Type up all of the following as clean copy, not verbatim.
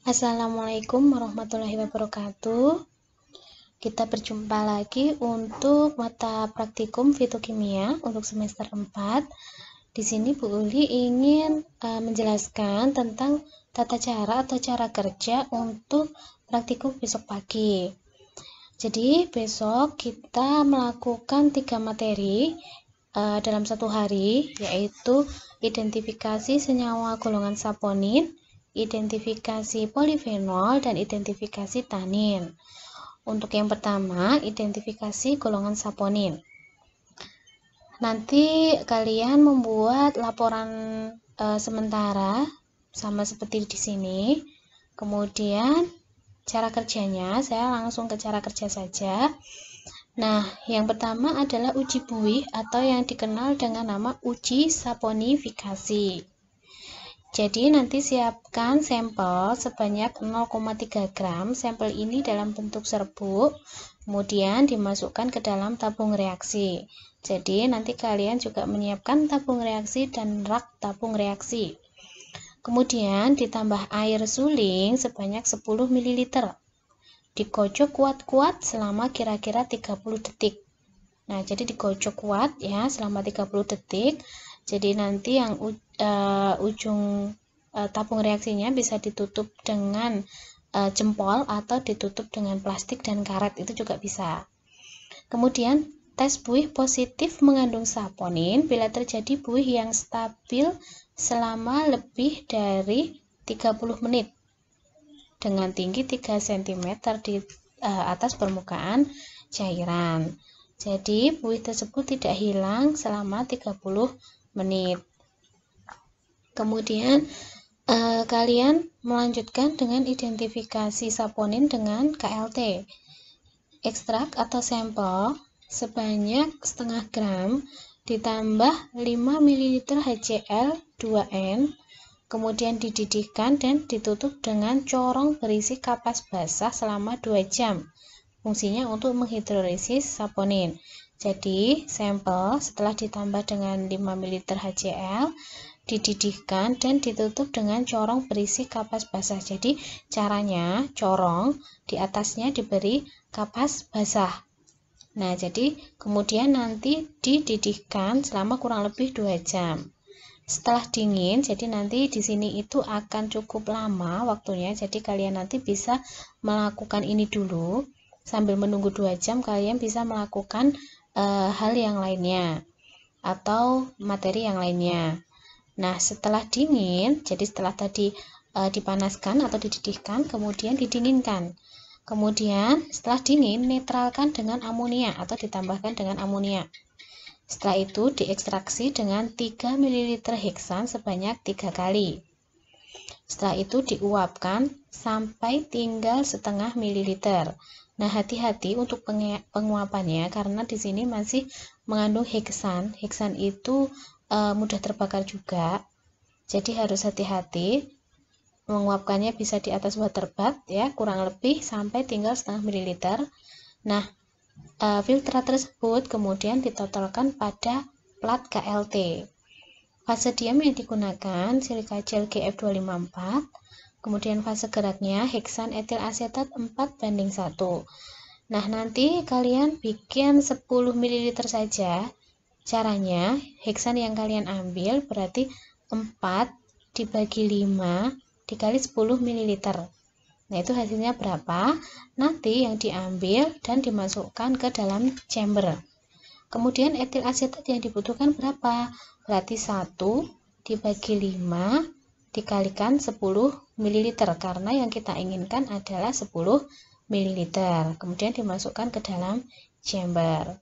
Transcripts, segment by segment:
Assalamualaikum warahmatullahi wabarakatuh. Kita berjumpa lagi untuk mata praktikum fitokimia untuk semester 4. Di sini Bu Uli ingin menjelaskan tentang tata cara atau cara kerja untuk praktikum besok pagi. Jadi besok kita melakukan 3 materi dalam satu hari, yaitu identifikasi senyawa golongan saponin, identifikasi polifenol, dan identifikasi tanin. Untuk yang pertama, identifikasi golongan saponin. Nanti kalian membuat laporan sementara sama seperti di sini. Kemudian cara kerjanya, saya langsung ke cara kerja saja. Nah, yang pertama adalah uji buih atau yang dikenal dengan nama uji saponifikasi. Jadi nanti siapkan sampel sebanyak 0,3 gram. Sampel ini dalam bentuk serbuk, kemudian dimasukkan ke dalam tabung reaksi. Jadi nanti kalian juga menyiapkan tabung reaksi dan rak tabung reaksi. Kemudian ditambah air suling sebanyak 10 ml. Dikocok kuat-kuat selama kira-kira 30 detik. Nah, jadi dikocok kuat ya selama 30 detik. Jadi nanti yang ujung tabung reaksinya bisa ditutup dengan jempol atau ditutup dengan plastik dan karet, itu juga bisa. Kemudian tes buih positif mengandung saponin bila terjadi buih yang stabil selama lebih dari 30 menit dengan tinggi 3 cm di atas permukaan cairan. Jadi buih tersebut tidak hilang selama 30 menit. Kemudian kalian melanjutkan dengan identifikasi saponin dengan KLT. Ekstrak atau sampel sebanyak setengah gram ditambah 5 ml HCl 2N, kemudian dididihkan dan ditutup dengan corong berisi kapas basah selama 2 jam. Fungsinya untuk menghidrolisis saponin. Jadi, sampel setelah ditambah dengan 5 ml HCl, dididihkan dan ditutup dengan corong berisi kapas basah. Jadi, caranya corong di atasnya diberi kapas basah. Nah, jadi kemudian nanti dididihkan selama kurang lebih 2 jam. Setelah dingin, jadi nanti di sini itu akan cukup lama waktunya. Jadi kalian nanti bisa melakukan ini dulu. Sambil menunggu 2 jam, kalian bisa melakukan hal yang lainnya atau materi yang lainnya. Nah, setelah dingin, jadi setelah tadi dipanaskan atau dididihkan, kemudian didinginkan. Kemudian setelah dingin, netralkan dengan amonia atau ditambahkan dengan amonia. Setelah itu diekstraksi dengan 3 ml heksan sebanyak 3 kali. Setelah itu diuapkan sampai tinggal setengah mililiter. Nah, hati-hati untuk penguapannya karena di sini masih mengandung heksan. Heksan itu mudah terbakar juga. Jadi harus hati-hati. Menguapkannya bisa di atas water bath ya, kurang lebih sampai tinggal setengah mililiter. Nah, filtrat tersebut kemudian ditotalkan pada plat KLT. Fase diam yang digunakan silika gel GF254, kemudian fase geraknya heksan etil asetat 4:1. Nah, nanti kalian bikin 10 ml saja. Caranya, heksan yang kalian ambil berarti 4 dibagi 5 dikali 10 ml. Nah, itu hasilnya berapa? Nanti yang diambil dan dimasukkan ke dalam chamber. Kemudian etil asetat yang dibutuhkan berapa? Berarti 1 dibagi 5 dikalikan 10 ml karena yang kita inginkan adalah 10 ml. Kemudian dimasukkan ke dalam chamber.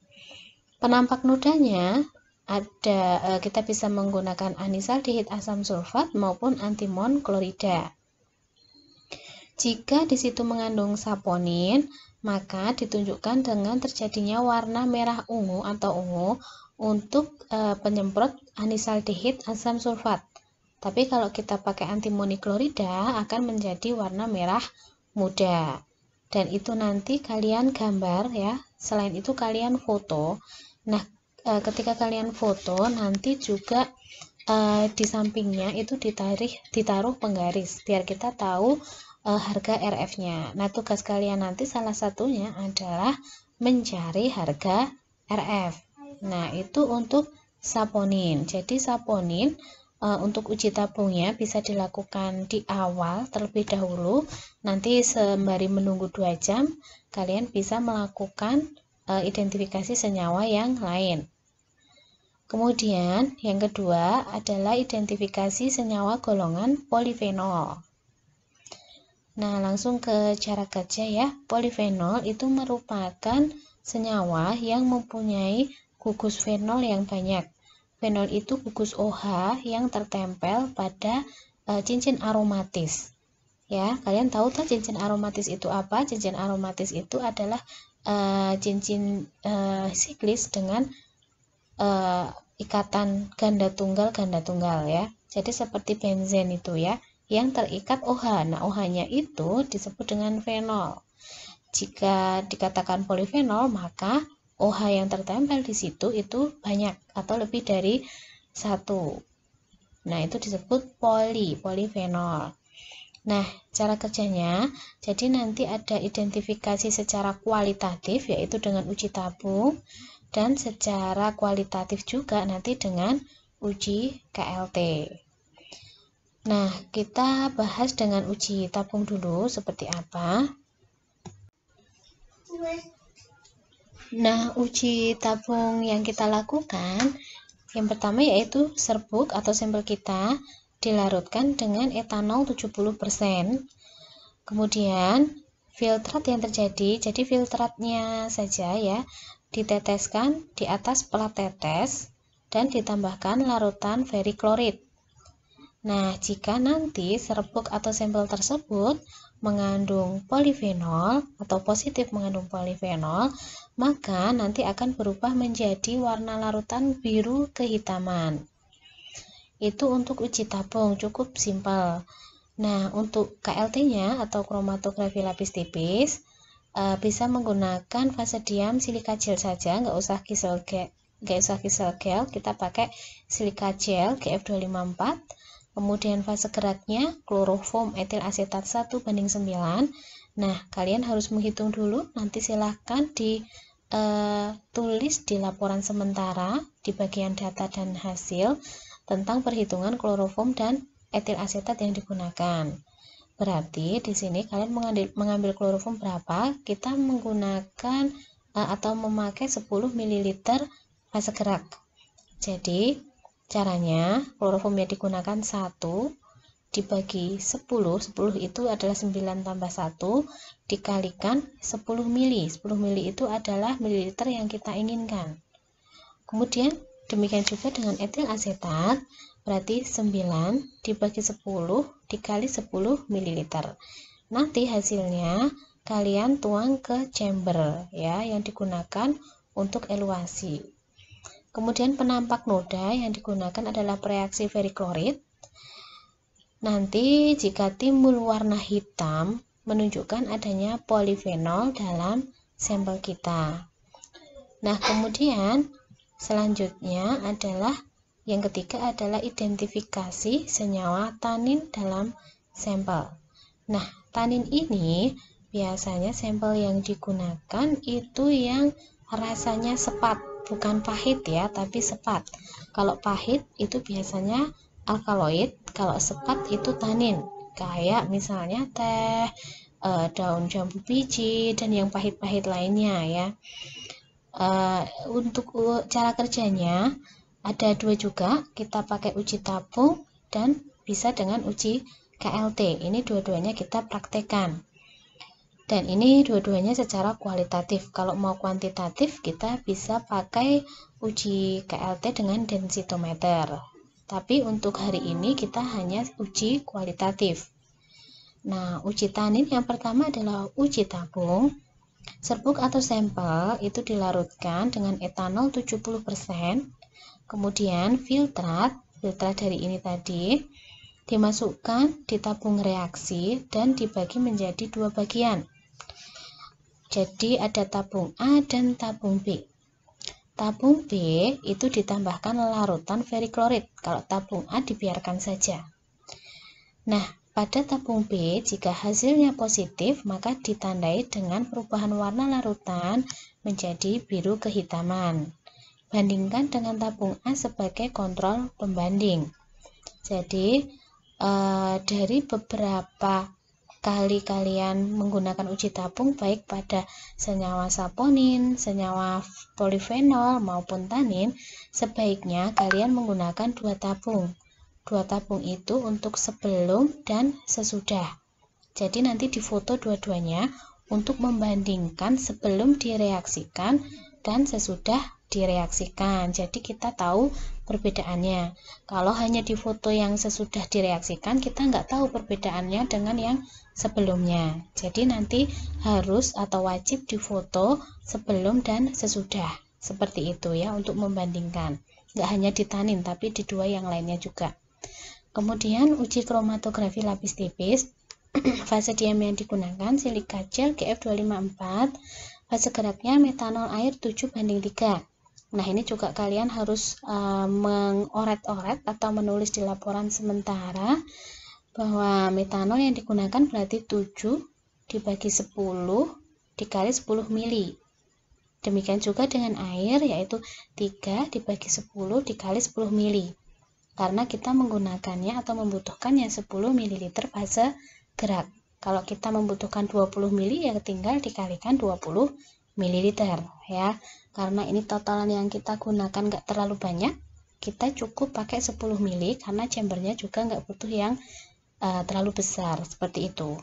Penampak nodanya ada kita bisa menggunakan anisaldehid asam sulfat maupun antimon klorida. Jika di situ mengandung saponin, maka ditunjukkan dengan terjadinya warna merah ungu atau ungu untuk penyemprot anisaldehid asam sulfat. Tapi kalau kita pakai antimoni klorida akan menjadi warna merah muda. Dan itu nanti kalian gambar ya. Selain itu kalian foto. Nah, ketika kalian foto nanti juga di sampingnya itu ditaruh penggaris biar kita tahu harga RF-nya. Nah, tugas kalian nanti salah satunya adalah mencari harga RF. Nah, itu untuk saponin. Jadi saponin untuk uji tabungnya bisa dilakukan di awal terlebih dahulu. Nanti sembari menunggu 2 jam, kalian bisa melakukan identifikasi senyawa yang lain. Kemudian yang kedua adalah identifikasi senyawa golongan polifenol. Nah, langsung ke cara kerja ya. Polifenol itu merupakan senyawa yang mempunyai gugus fenol yang banyak. Fenol itu gugus OH yang tertempel pada cincin aromatis. Ya, kalian tahu tak cincin aromatis itu apa? Cincin aromatis itu adalah cincin siklis dengan ikatan ganda tunggal ya. Jadi seperti benzen itu ya, yang terikat OH. Nah, OH-nya itu disebut dengan fenol. Jika dikatakan polifenol, maka OH yang tertempel di situ itu banyak atau lebih dari 1. Nah, itu disebut polifenol. Nah, cara kerjanya, jadi nanti ada identifikasi secara kualitatif, yaitu dengan uji tabung, dan secara kualitatif juga nanti dengan uji KLT. Nah, kita bahas dengan uji tabung dulu seperti apa. Nah, uji tabung yang kita lakukan, yang pertama yaitu serbuk atau sampel kita dilarutkan dengan etanol 70%. Kemudian, filtrat yang terjadi, jadi filtratnya saja ya, diteteskan di atas plat tetes dan ditambahkan larutan ferriklorid. Nah, jika nanti serbuk atau sampel tersebut mengandung polifenol atau positif mengandung polifenol, maka nanti akan berubah menjadi warna larutan biru kehitaman. Itu untuk uji tabung, cukup simpel. Nah, untuk KLT-nya atau kromatografi lapis tipis, bisa menggunakan fase diam silika gel saja, nggak usah kisel gel, kita pakai silika gel GF254. Kemudian fase geraknya kloroform etil asetat 1:9. Nah, kalian harus menghitung dulu, nanti silahkan ditulis di laporan sementara di bagian data dan hasil tentang perhitungan kloroform dan etil asetat yang digunakan. Berarti di sini kalian mengambil kloroform berapa? Kita menggunakan atau memakai 10 ml fase gerak. Jadi caranya, kloroform yang digunakan 1 dibagi 10 itu adalah 9 tambah 1 dikalikan 10 mili. 10 mili itu adalah mililiter yang kita inginkan. Kemudian demikian juga dengan etil asetat, berarti 9 dibagi 10 dikali 10 ml. Nanti hasilnya kalian tuang ke chamber ya, yang digunakan untuk eluasi. Kemudian penampak noda yang digunakan adalah reaksi ferriklorid. Nanti jika timbul warna hitam menunjukkan adanya polifenol dalam sampel kita. Nah, kemudian selanjutnya adalah yang ketiga adalah identifikasi senyawa tanin dalam sampel. Nah, tanin ini biasanya sampel yang digunakan itu yang rasanya sepat. Bukan pahit ya, tapi sepat. Kalau pahit itu biasanya alkaloid, kalau sepat itu tanin. Kayak misalnya teh, daun jambu biji, dan yang pahit-pahit lainnya ya. Untuk cara kerjanya ada 2 juga, kita pakai uji tabung dan bisa dengan uji KLT. Ini dua-duanya kita praktekkan. Dan ini dua-duanya secara kualitatif. Kalau mau kuantitatif, kita bisa pakai uji KLT dengan densitometer. Tapi untuk hari ini kita hanya uji kualitatif. Nah, uji tanin yang pertama adalah uji tabung. Serbuk atau sampel itu dilarutkan dengan etanol 70%. Kemudian filtrat dari ini tadi dimasukkan di tabung reaksi dan dibagi menjadi 2 bagian. Jadi ada tabung A dan tabung B. Tabung B itu ditambahkan larutan ferriklorid. Kalau tabung A dibiarkan saja. Nah, Pada tabung B, jika hasilnya positif, maka ditandai dengan perubahan warna larutan menjadi biru kehitaman. Bandingkan dengan tabung A sebagai kontrol pembanding. Jadi, dari beberapa kali kalian menggunakan uji tabung, baik pada senyawa saponin, senyawa polifenol, maupun tanin, sebaiknya kalian menggunakan dua tabung. Dua tabung itu untuk sebelum dan sesudah. Jadi nanti difoto dua-duanya untuk membandingkan sebelum direaksikan dan sesudah direaksikan. Jadi kita tahu perbedaannya. Kalau hanya difoto yang sesudah direaksikan, kita nggak tahu perbedaannya dengan yang sebelumnya. Jadi nanti harus atau wajib difoto sebelum dan sesudah. Seperti itu ya, untuk membandingkan. Nggak hanya di tanin, tapi di dua yang lainnya juga. Kemudian uji kromatografi lapis tipis. Fase diam yang digunakan silika gel GF254. Fase geraknya metanol air 7:3. Nah, ini juga kalian harus mengoret-oret atau menulis di laporan sementara bahwa metanol yang digunakan berarti 7 dibagi 10 dikali 10 mili. Demikian juga dengan air, yaitu 3 dibagi 10 dikali 10 mili. Karena kita menggunakannya atau membutuhkannya 10 ml fase gerak. Kalau kita membutuhkan 20 ml, ya tinggal dikalikan 20 ml ya. Karena ini totalan yang kita gunakan nggak terlalu banyak, kita cukup pakai 10 ml karena chambernya juga nggak butuh yang terlalu besar, seperti itu.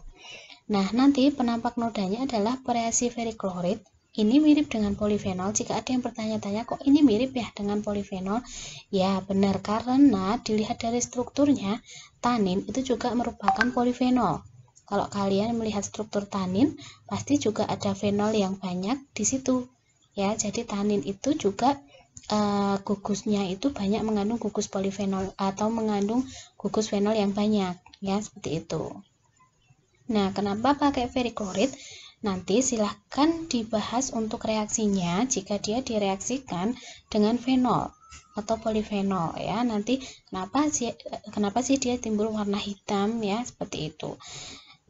Nah, nanti penampak nodanya adalah pereaksi ferriklorid. Ini mirip dengan polifenol. Jika ada yang bertanya-tanya, kok ini mirip ya dengan polifenol? Ya, benar, karena dilihat dari strukturnya, tanin itu juga merupakan polifenol. Kalau kalian melihat struktur tanin, pasti juga ada fenol yang banyak di situ. Ya, jadi tanin itu juga gugusnya itu banyak mengandung gugus polifenol atau mengandung gugus fenol yang banyak, ya, seperti itu. Nah, kenapa pakai ferriklorid? Nanti silahkan dibahas untuk reaksinya jika dia direaksikan dengan fenol atau polifenol ya. Nanti kenapa sih dia timbul warna hitam ya, seperti itu.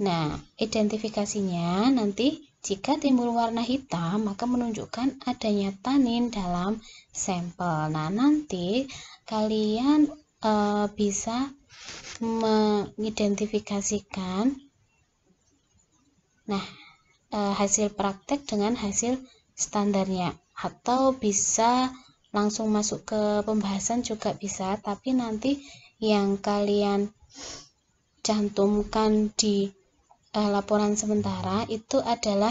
Nah, identifikasinya nanti jika timbul warna hitam maka menunjukkan adanya tanin dalam sampel. Nah, nanti kalian bisa mengidentifikasikan hasil praktek dengan hasil standarnya, atau bisa langsung masuk ke pembahasan juga bisa, tapi nanti yang kalian cantumkan di laporan sementara itu adalah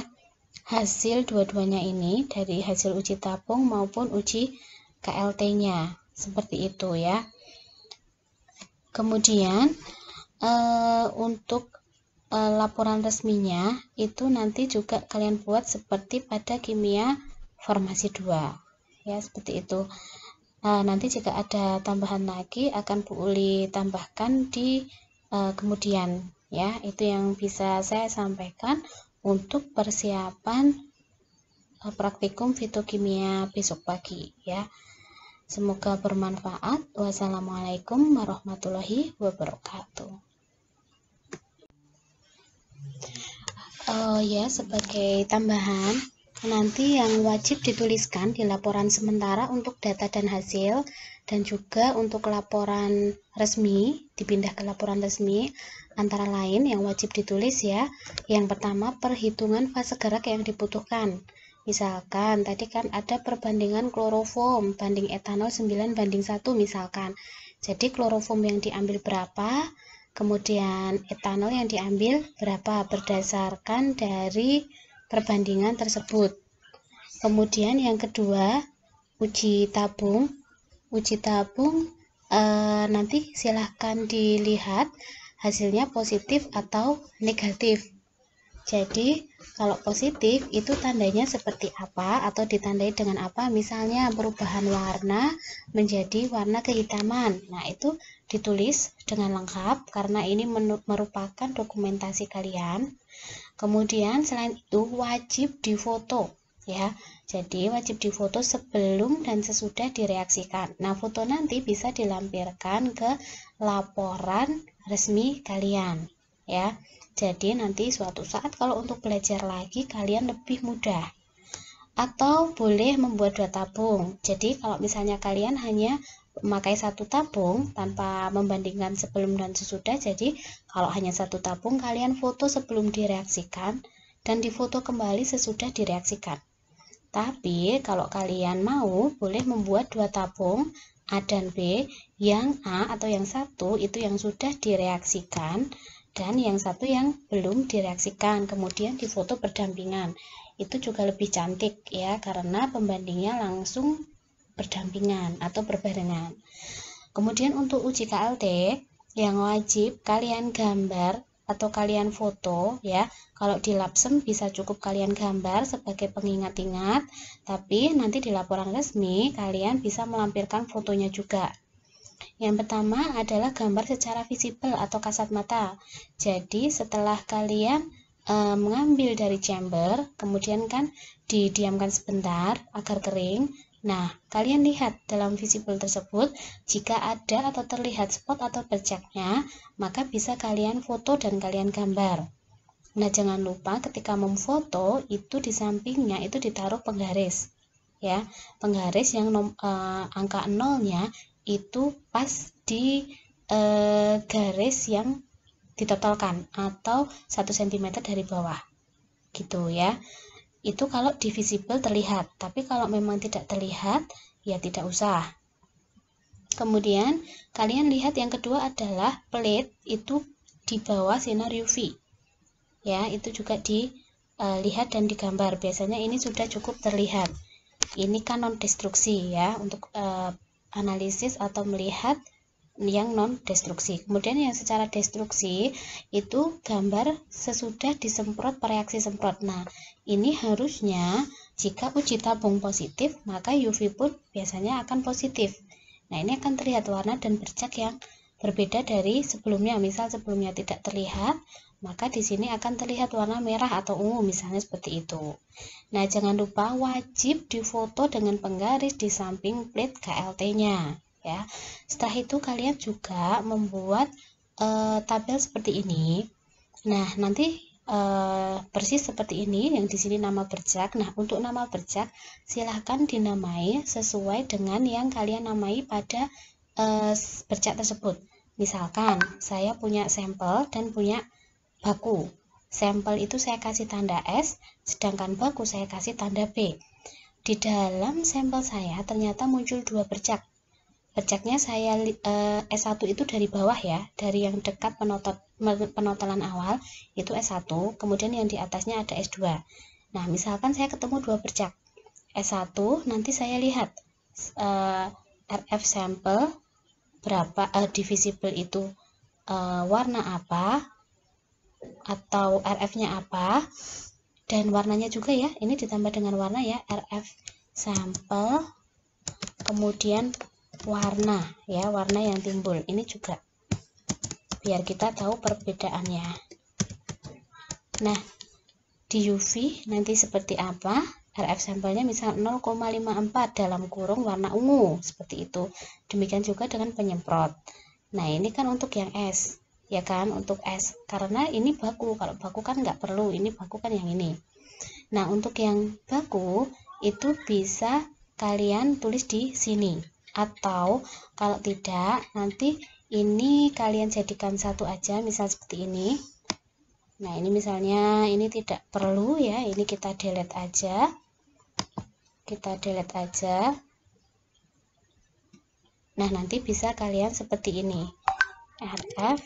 hasil dua-duanya ini, dari hasil uji tabung maupun uji KLT-nya, seperti itu ya. Kemudian untuk laporan resminya itu nanti juga kalian buat seperti pada kimia farmasi 2 ya, seperti itu. Nanti jika ada tambahan lagi akan Bu Uli tambahkan di kemudian ya. Itu yang bisa saya sampaikan untuk persiapan praktikum fitokimia besok pagi ya. Semoga bermanfaat. Wassalamualaikum warahmatullahi wabarakatuh. Ya, sebagai tambahan, nanti yang wajib dituliskan di laporan sementara untuk data dan hasil, dan juga untuk laporan resmi, dipindah ke laporan resmi, antara lain yang wajib ditulis ya. Yang pertama, perhitungan fase gerak yang dibutuhkan. Misalkan tadi kan ada perbandingan kloroform banding etanol 9:1 misalkan. Jadi kloroform yang diambil berapa, kemudian etanol yang diambil berapa berdasarkan dari perbandingan tersebut. Kemudian yang kedua, uji tabung. Uji tabung nanti silahkan dilihat hasilnya positif atau negatif. Jadi kalau positif itu tandanya seperti apa atau ditandai dengan apa? Misalnya perubahan warna menjadi warna kehitaman. Nah, itu ditulis dengan lengkap karena ini merupakan dokumentasi kalian. Kemudian selain itu wajib difoto ya. Jadi wajib difoto sebelum dan sesudah direaksikan. Nah, foto nanti bisa dilampirkan ke laporan resmi kalian ya. Jadi nanti suatu saat kalau untuk belajar lagi kalian lebih mudah. Atau boleh membuat 2 tabung. Jadi kalau misalnya kalian hanya memakai 1 tabung tanpa membandingkan sebelum dan sesudah, jadi kalau hanya 1 tabung kalian foto sebelum direaksikan dan difoto kembali sesudah direaksikan. Tapi kalau kalian mau boleh membuat 2 tabung A dan B, yang A atau yang satu itu yang sudah direaksikan dan yang satu yang belum direaksikan, kemudian difoto berdampingan. Itu juga lebih cantik ya, karena pembandingnya langsung berdampingan atau berbarengan. Kemudian untuk uji KLT yang wajib kalian gambar atau kalian foto ya. Kalau di Lapsem bisa cukup kalian gambar sebagai pengingat-ingat, tapi nanti di laporan resmi kalian bisa melampirkan fotonya juga. Yang pertama adalah gambar secara visible atau kasat mata. Jadi setelah kalian mengambil dari chamber, kemudian kan didiamkan sebentar agar kering. Nah, kalian lihat dalam visible tersebut, jika ada atau terlihat spot atau bercaknya, maka bisa kalian foto dan kalian gambar. Nah, jangan lupa ketika memfoto, itu di sampingnya itu ditaruh penggaris. Ya, penggaris yang angka 0-nya itu pas di garis yang ditotalkan atau 1 cm dari bawah. Gitu ya. Itu kalau di visible terlihat, tapi kalau memang tidak terlihat ya tidak usah. Kemudian kalian lihat yang kedua adalah plate itu di bawah sinar UV ya, itu juga dilihat dan digambar. Biasanya ini sudah cukup terlihat. Ini kan non destruksi ya, untuk analisis atau melihat yang non destruksi. Kemudian yang secara destruksi itu gambar sesudah disemprot pereaksi semprot. Nah, ini harusnya jika uji tabung positif, maka UV pun biasanya akan positif. Nah, ini akan terlihat warna dan bercak yang berbeda dari sebelumnya. Misal sebelumnya tidak terlihat, maka di sini akan terlihat warna merah atau ungu, misalnya seperti itu. Nah, jangan lupa wajib difoto dengan penggaris di samping plate KLT-nya. Ya, setelah itu kalian juga membuat tabel seperti ini. Nah, nanti persis seperti ini, yang di sini nama bercak. Nah, untuk nama bercak silahkan dinamai sesuai dengan yang kalian namai pada bercak tersebut. Misalkan saya punya sampel dan punya baku. Sampel itu saya kasih tanda S, sedangkan baku saya kasih tanda B. Di dalam sampel saya ternyata muncul 2 bercak. Bercaknya saya S1 itu dari bawah ya, dari yang dekat penotalan awal itu S1, kemudian yang di atasnya ada S2. Nah, misalkan saya ketemu 2 bercak S1, nanti saya lihat RF sampel berapa, divisible itu warna apa atau RF-nya apa, dan warnanya juga ya, ini ditambah dengan warna ya, RF sampel kemudian warna ya, warna yang timbul ini juga biar kita tahu perbedaannya. Nah, di UV nanti seperti apa, RF sampelnya misal 0,54 dalam kurung warna ungu seperti itu. Demikian juga dengan penyemprot. Nah, ini kan untuk yang S ya kan, untuk S karena ini baku. Kalau baku kan nggak perlu, ini baku kan yang ini. Nah, untuk yang baku itu bisa kalian tulis di sini. Atau kalau tidak, nanti ini kalian jadikan satu aja, misal seperti ini. Nah, ini misalnya ini tidak perlu ya, ini kita delete aja. Kita delete aja. Nah, nanti bisa kalian seperti ini. RF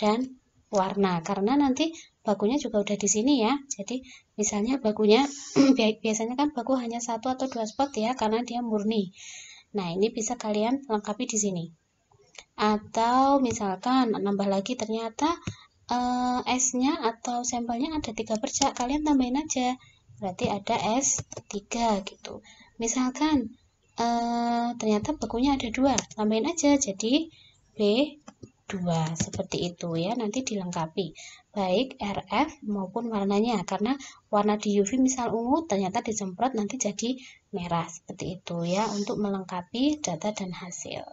dan warna, karena nanti bakunya juga udah di sini ya. Jadi misalnya bakunya biasanya kan baku hanya 1 atau 2 spot ya, karena dia murni. Nah, ini bisa kalian lengkapi di sini. Atau misalkan nambah lagi ternyata S-nya atau sampelnya ada 3 bercak, kalian tambahin aja. Berarti ada S3 gitu. Misalkan ternyata bakunya ada 2, tambahin aja jadi B2 seperti itu ya. Nanti dilengkapi baik RF maupun warnanya, karena warna di UV misal ungu ternyata disemprot nanti jadi merah seperti itu ya, untuk melengkapi data dan hasil.